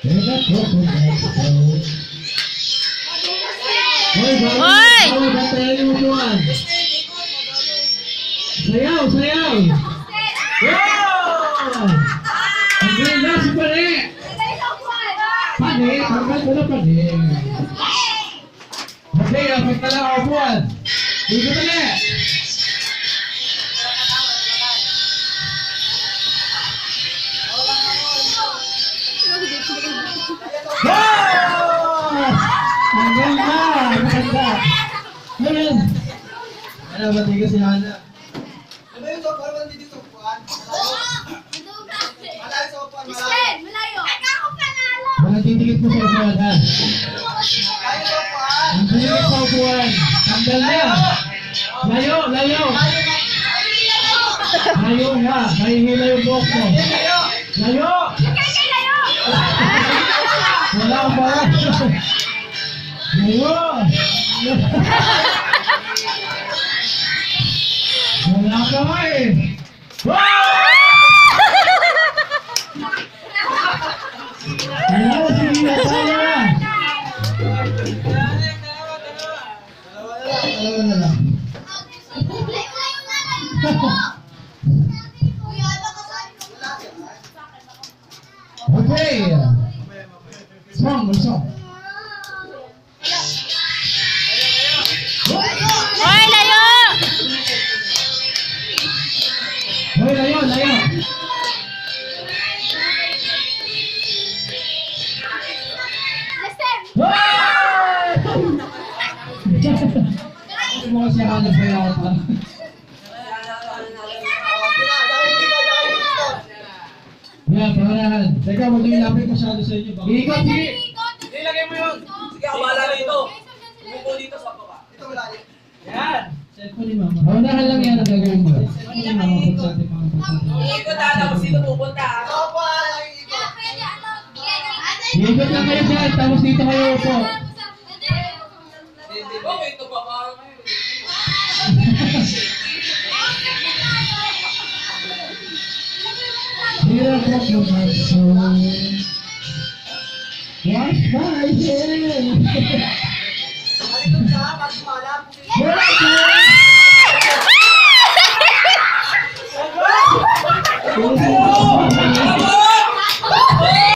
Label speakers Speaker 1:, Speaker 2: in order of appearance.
Speaker 1: Hoy!
Speaker 2: Sayaw, sayaw! Wow! Ang ganda si Pane! Pane, hanggang ko na Pane. Pane, dapat ka lang upuan. Dito Pane! Wow! Ang ganda! Ang ganda! Ayan! Ano ba tiga si Hana?
Speaker 3: Ano yung sopan? Ano dito sopan? Malayo sopan, malayo.
Speaker 2: Walang titigit mo sa upuan, ha?
Speaker 3: Malayo sopan.
Speaker 2: Ang titigit sa upuan. Tanggal na. Layo, layo. Layo nga. Mahihila yung buhok mo. Layo. Wala ang parang. Layo. Wala ka nga eh. Hello, sige na tayo na. Dalawa na lang. Okay. Song, song.
Speaker 1: Hoy, layo!
Speaker 2: Hoy, layo, layo. Hindi mo kasi hanap sa iyo pa. Yan, pangalan. Teka, huwag nyo ilapit masyado sa inyo. Ikot, sige.
Speaker 3: Ilagay mo yun. Sige, ako bahala dito. Umupo dito sa baba. Ito malalim. Yan.
Speaker 2: Cellphone ni Mama. Paunahan lang yan ang gagawin mo. Cellphone ni Mama kung saan yung mga pagkakas.
Speaker 3: Ikot na kung sino pupunta. Ako po, ikot.
Speaker 2: Ikot lang kayo dyan, tapos dito kayo upo.
Speaker 3: Okay, ito pa parang ngayon.
Speaker 2: Here comes my soul. Wash my hands.